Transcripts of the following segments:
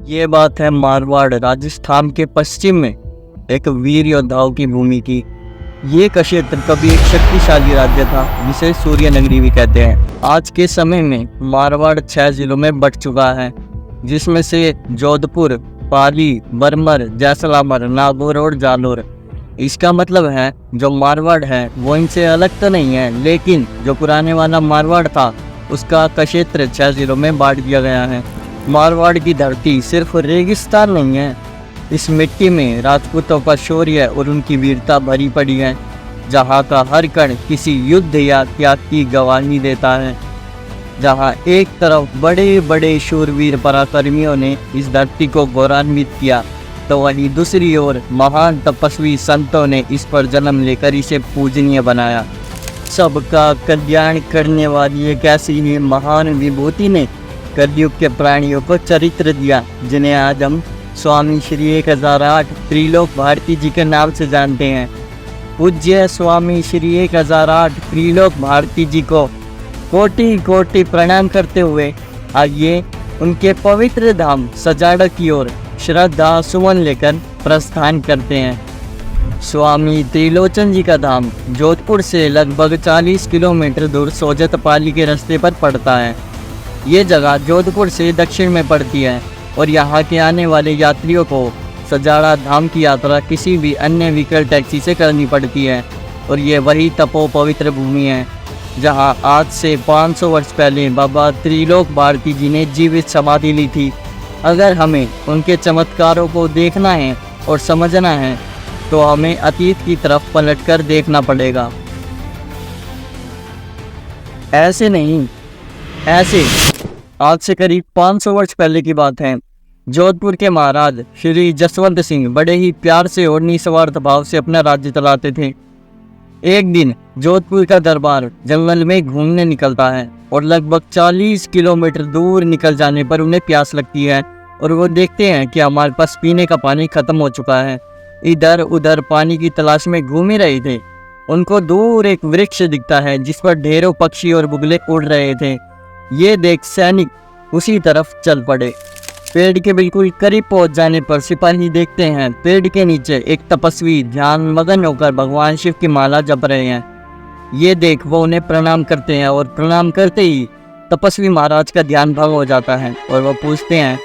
ये बात है मारवाड़ राजस्थान के पश्चिम में एक वीर योद्धाओं की भूमि की। ये क्षेत्र कभी एक शक्तिशाली राज्य था जिसे सूर्य नगरी भी कहते हैं। आज के समय में मारवाड़ 6 जिलों में बंट चुका है, जिसमें से जोधपुर, पाली, बरमर, जैसलमेर, नागौर और जालोर। इसका मतलब है जो मारवाड़ है वो इनसे अलग तो नहीं है, लेकिन जो पुराने वाला मारवाड़ था उसका क्षेत्र 6 जिलों में बांट दिया गया है। मारवाड़ की धरती सिर्फ रेगिस्तान नहीं है, इस मिट्टी में राजपूतों का शौर्य और उनकी वीरता भरी पड़ी है, जहाँ का हर कण किसी युद्ध या त्याग की गवाही देता है। जहाँ एक तरफ बड़े बड़े शूरवीर पराक्रमियों ने इस धरती को गौरवान्वित किया, तो वहीं दूसरी ओर महान तपस्वी संतों ने इस पर जन्म लेकर इसे पूजनीय बनाया। सबका कल्याण करने वाली एक ऐसी महान विभूति ने कलयुग के प्राणियों को चरित्र दिया, जिन्हें आज हम स्वामी श्री 1008 त्रिलोक भारती जी के नाम से जानते हैं। पूज्य स्वामी श्री 1008 त्रिलोक भारती जी को कोटि कोटि प्रणाम करते हुए आइए उनके पवित्र धाम सजाड़ा की ओर श्रद्धा सुमन लेकर प्रस्थान करते हैं। स्वामी त्रिलोचन जी का धाम जोधपुर से लगभग 40 किलोमीटर दूर सोजत पाली के रास्ते पर पड़ता है। ये जगह जोधपुर से दक्षिण में पड़ती है और यहाँ के आने वाले यात्रियों को सजाड़ा धाम की यात्रा किसी भी अन्य व्हीकल टैक्सी से करनी पड़ती है। और ये वही तपो पवित्र भूमि है जहाँ आज से 500 वर्ष पहले बाबा त्रिलोक भारती जी ने जीवित समाधि ली थी। अगर हमें उनके चमत्कारों को देखना है और समझना है तो हमें अतीत की तरफ पलटकर देखना पड़ेगा। ऐसे नहीं, ऐसे आज से करीब 500 वर्ष पहले की बात है। जोधपुर के महाराज श्री जसवंत सिंह बड़े ही प्यार से और निस्वार्थ भाव से अपना राज्य चलाते थे। एक दिन जोधपुर का दरबार जंगल में घूमने निकलता है और लगभग 40 किलोमीटर दूर निकल जाने पर उन्हें प्यास लगती है और वो देखते हैं कि हमारे पास पीने का पानी खत्म हो चुका है। इधर उधर पानी की तलाश में घूम ही रहे थे। उनको दूर एक वृक्ष दिखता है जिस पर ढेरों पक्षी और बुगले उड़ रहे थे। ये देख सैनिक उसी तरफ चल पड़े। पेड़ के बिल्कुल करीब पहुंच जाने पर सिपाही देखते हैं पेड़ के नीचे एक तपस्वी ध्यान मगन होकर भगवान शिव की माला जप रहे हैं। ये देख वो उन्हें प्रणाम करते हैं और प्रणाम करते ही तपस्वी महाराज का ध्यान भंग हो जाता है और वो पूछते हैं,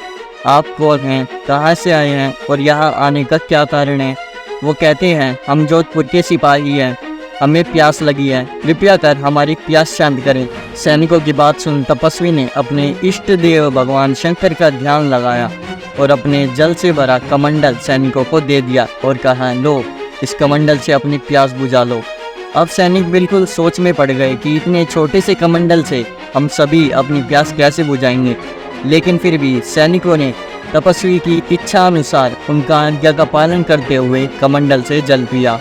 आप कौन हैं, कहाँ से आए हैं और यहाँ आने का क्या कारण है। वो कहते हैं, हम जोधपुर के सिपाही हैं, हमें प्यास लगी है, कृपया कर हमारी प्यास शांत करें। सैनिकों की बात सुन तपस्वी ने अपने इष्ट देव भगवान शंकर का ध्यान लगाया और अपने जल से भरा कमंडल सैनिकों को दे दिया और कहा, लो इस कमंडल से अपनी प्यास बुझा लो। अब सैनिक बिल्कुल सोच में पड़ गए कि इतने छोटे से कमंडल से हम सभी अपनी प्यास कैसे बुझाएंगे, लेकिन फिर भी सैनिकों ने तपस्वी की इच्छा अनुसार उनका आज्ञा का पालन करते हुए कमंडल से जल पिया।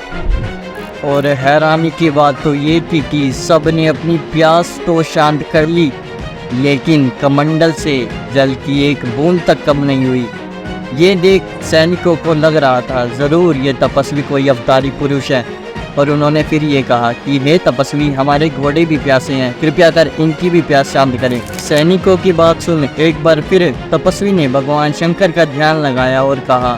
और हैरानी की बात तो ये थी कि सब ने अपनी प्यास तो शांत कर ली, लेकिन कमंडल से जल की एक बूंद तक कम नहीं हुई। ये देख सैनिकों को लग रहा था ज़रूर ये तपस्वी कोई अवतारी पुरुष है, और उन्होंने फिर ये कहा कि हे तपस्वी, हमारे घोड़े भी प्यासे हैं, कृपया कर इनकी भी प्यास शांत करें। सैनिकों की बात सुन एक बार फिर तपस्वी ने भगवान शंकर का ध्यान लगाया और कहा,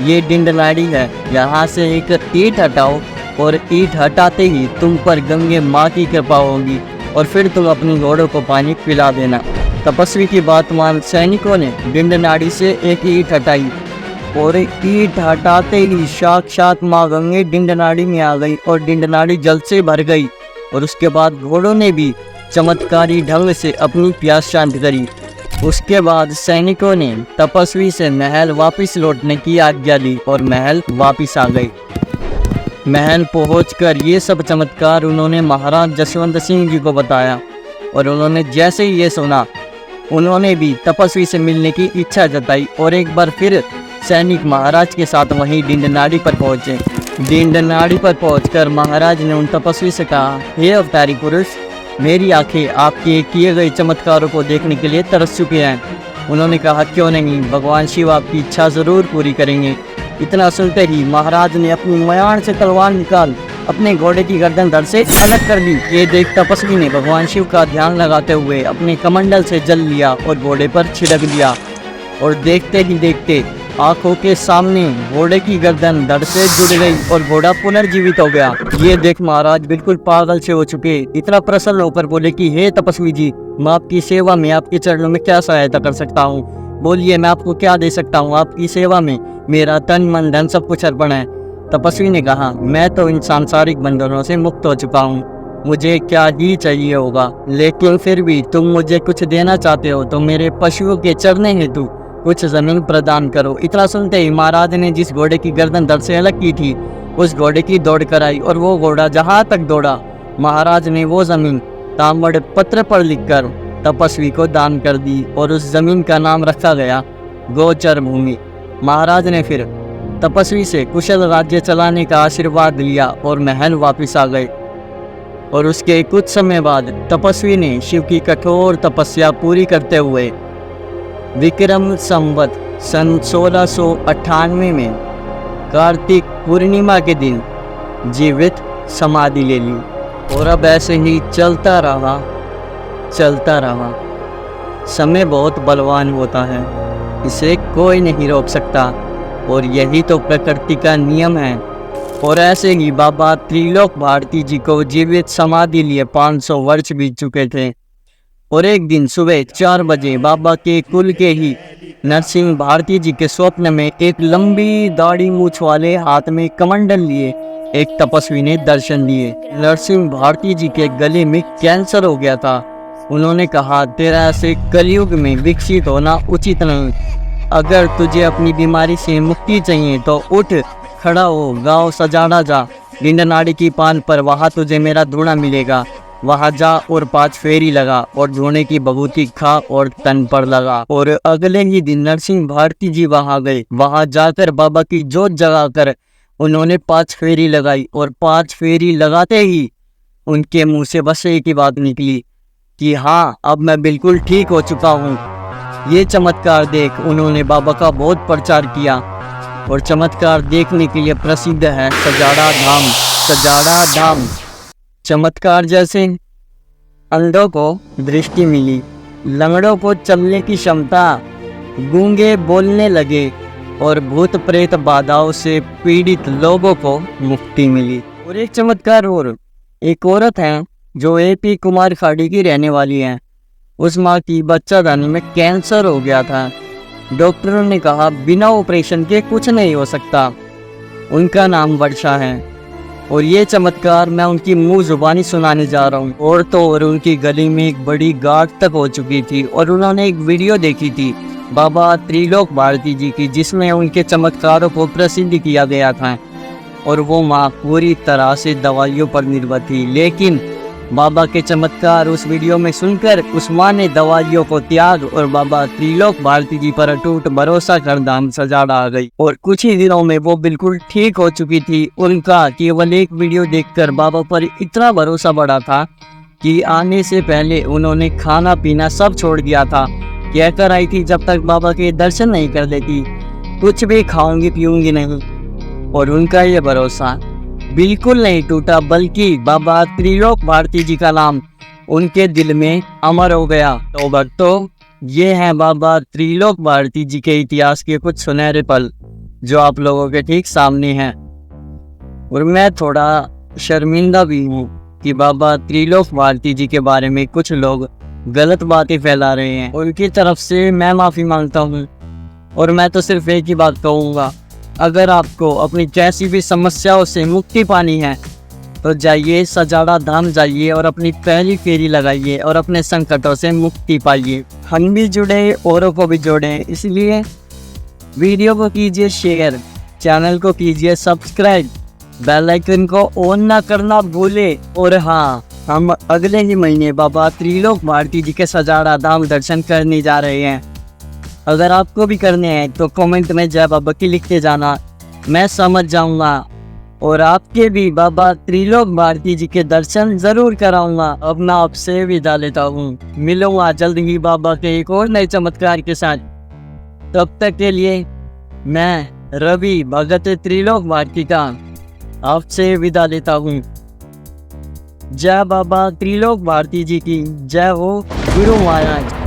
ये डिंडलाड़ी है, यहाँ से एक ईंट हटाओ और ईंट हटाते ही तुम पर गंगे माँ की कृपा होगी और फिर तुम अपनी घोड़ों को पानी पिला देना। तपस्वी की बात मान सैनिकों ने डिंडनाड़ी से एक ईंट हटाई और ईंट हटाते ही साक्षात माँ गंगे डिंडनाड़ी में आ गई और डिंडनाड़ी जल से भर गई। और उसके बाद घोड़ों ने भी चमत्कारी ढंग से अपनी प्यास शांत करी। उसके बाद सैनिकों ने तपस्वी से महल वापस लौटने की आज्ञा ली और महल वापस आ गए। महल पहुंचकर ये सब चमत्कार उन्होंने महाराज जसवंत सिंह जी को बताया और उन्होंने जैसे ही ये सुना उन्होंने भी तपस्वी से मिलने की इच्छा जताई और एक बार फिर सैनिक महाराज के साथ वहीं डिंडनाड़ी पर पहुंचे। डिंडनाड़ी पर पहुंचकर महाराज ने उन तपस्वी से कहा, हे अवतारी पुरुष, मेरी आंखें आपके किए गए चमत्कारों को देखने के लिए तरस चुके हैं। उन्होंने कहा, क्यों नहीं, भगवान शिव आपकी इच्छा ज़रूर पूरी करेंगे। इतना सुनते ही महाराज ने अपनी मयान से तलवार निकाल अपने घोड़े की गर्दन धड़ से अलग कर दी। ये देख तपस्वी ने भगवान शिव का ध्यान लगाते हुए अपने कमंडल से जल लिया और घोड़े पर छिड़क दिया और देखते ही देखते आंखों के सामने घोड़े की गर्दन धड़ से जुड़ गई और घोड़ा पुनर्जीवित हो गया। ये देख महाराज बिल्कुल पागल से हो चुके इतना प्रसन्न होकर बोले कि हे तपस्वी जी, मैं आपकी सेवा में, आपके चरणों में क्या सहायता कर सकता हूँ? बोलिए, मैं आपको क्या दे सकता हूँ? आपकी सेवा में मेरा तन मन धन सब कुछ अर्पण है। तपस्वी ने कहा, मैं तो इन सांसारिक बंधनों से मुक्त हो चुका हूँ, मुझे क्या ही चाहिए होगा, लेकिन फिर भी तुम मुझे कुछ देना चाहते हो तो मेरे पशुओं के चरने हेतु कुछ जमीन प्रदान करो। इतना सुनते ही महाराज ने जिस घोड़े की गर्दन धड़ से अलग की थी उस घोड़े की दौड़ कराई और वो घोड़ा जहाँ तक दौड़ा महाराज ने वो जमीन ताम्र पत्र पर लिखकर तपस्वी को दान कर दी और उस जमीन का नाम रखा गया गोचर भूमि। महाराज ने फिर तपस्वी से कुशल राज्य चलाने का आशीर्वाद लिया और महल वापिस आ गए। और उसके कुछ समय बाद तपस्वी ने शिव की कठोर तपस्या पूरी करते हुए विक्रम संवत सन 1698 में कार्तिक पूर्णिमा के दिन जीवित समाधि ले ली। और अब ऐसे ही चलता रहा। समय बहुत बलवान होता है, इसे कोई नहीं रोक सकता और यही तो प्रकृति का नियम है। और ऐसे ही बाबा त्रिलोक भारती जी को जीवित समाधि लिए 500 वर्ष बीत चुके थे। और एक दिन सुबह 4 बजे बाबा के कुल के ही नरसिंह भारती जी के स्वप्न में एक लंबी दाढ़ी मूछ वाले हाथ में कमंडल लिए एक तपस्वी ने दर्शन दिए। नरसिंह भारती जी के गले में कैंसर हो गया था। उन्होंने कहा, तेरा ऐसे कलयुग में विकसित होना उचित नहीं। अगर तुझे अपनी बीमारी से मुक्ति चाहिए तो उठ, खड़ा हो, गाँव सजाड़ा जा, गिंडनाड़ी की पान पर, वहाँ तुझे मेरा धूना मिलेगा। वहाँ जा और 5 फेरी लगा और धूने की बबूती खा और तन पर लगा। और अगले ही दिन नरसिंह भारती जी वहाँ गए। वहाँ जाकर बाबा की जोत जगाकर उन्होंने 5 फेरी लगाई और 5 फेरी लगाते ही उनके मुंह से बस एक ही बात निकली कि हाँ, अब मैं बिल्कुल ठीक हो चुका हूँ। ये चमत्कार देख उन्होंने बाबा का बहुत प्रचार किया और चमत्कार देखने के लिए प्रसिद्ध है सजाड़ा धाम। चमत्कार जैसे अंधों को दृष्टि मिली, लंगड़ों को चलने की क्षमता, गूंगे बोलने लगे और भूत प्रेत बाधाओं से पीड़ित लोगों को मुक्ति मिली। और एक चमत्कार और, एक औरत है जो AP कुमार खाड़ी की रहने वाली है। उस माँ की बच्चादानी में कैंसर हो गया था। डॉक्टरों ने कहा बिना ऑपरेशन के कुछ नहीं हो सकता। उनका नाम वर्षा है और ये चमत्कार मैं उनकी मुंह जुबानी सुनाने जा रहा हूँ। और तो और उनकी गली में एक बड़ी गांठ तक हो चुकी थी और उन्होंने एक वीडियो देखी थी बाबा त्रिलोक भारती जी की, जिसमें उनके चमत्कारों को प्रसिद्ध किया गया था। और वो माँ पूरी तरह से दवाइयों पर निर्भर थी, लेकिन बाबा के चमत्कार उस वीडियो में सुनकर उस माँ ने दवाइयों को त्याग और बाबा त्रिलोक भारती जी पर अटूट भरोसा कर धाम सजाड़ा आ गई। और कुछ ही दिनों में वो बिल्कुल ठीक हो चुकी थी। उनका केवल एक वीडियो देखकर बाबा पर इतना भरोसा बढ़ा था कि आने से पहले उन्होंने खाना पीना सब छोड़ दिया था। कहकर आई थी जब तक बाबा के दर्शन नहीं कर लेती कुछ भी खाऊंगी पीऊंगी नहीं। और उनका ये भरोसा बिल्कुल नहीं टूटा, बल्कि बाबा त्रिलोक भारती जी का नाम उनके दिल में अमर हो गया। तो भक्तों, ये हैं बाबा त्रिलोक भारती जी के इतिहास के कुछ सुनहरे पल जो आप लोगों के ठीक सामने हैं। और मैं थोड़ा शर्मिंदा भी हूँ कि बाबा त्रिलोक भारती जी के बारे में कुछ लोग गलत बातें फैला रहे हैं। उनकी तरफ से मैं माफ़ी मांगता हूँ। और मैं तो सिर्फ एक ही बात कहूँगा, अगर आपको अपनी कैसी भी समस्याओं से मुक्ति पानी है तो जाइए सजाड़ा धाम जाइए और अपनी पहली फेरी लगाइए और अपने संकटों से मुक्ति पाइए। हम भी जुड़े, औरों को भी जोड़ें, इसलिए वीडियो को कीजिए शेयर, चैनल को कीजिए सब्सक्राइब, बेल आइकन को ऑन ना करना भूले। और हाँ, हम अगले ही महीने बाबा त्रिलोक भारती जी के सजाड़ा धाम दर्शन करने जा रहे हैं। अगर आपको भी करने हैं तो कमेंट में जय बाबा की लिखते जाना, मैं समझ जाऊंगा और आपके भी बाबा त्रिलोक भारती जी के दर्शन जरूर कराऊंगा। अब मैं आपसे विदा लेता हूँ, मिलूंगा जल्द ही बाबा के एक और नए चमत्कार के साथ। तब तक के लिए मैं रवि भगत त्रिलोक भारती का आपसे विदा लेता हूँ। जय बाबा त्रिलोक भारती जी की जय हो। गुरु महाराज।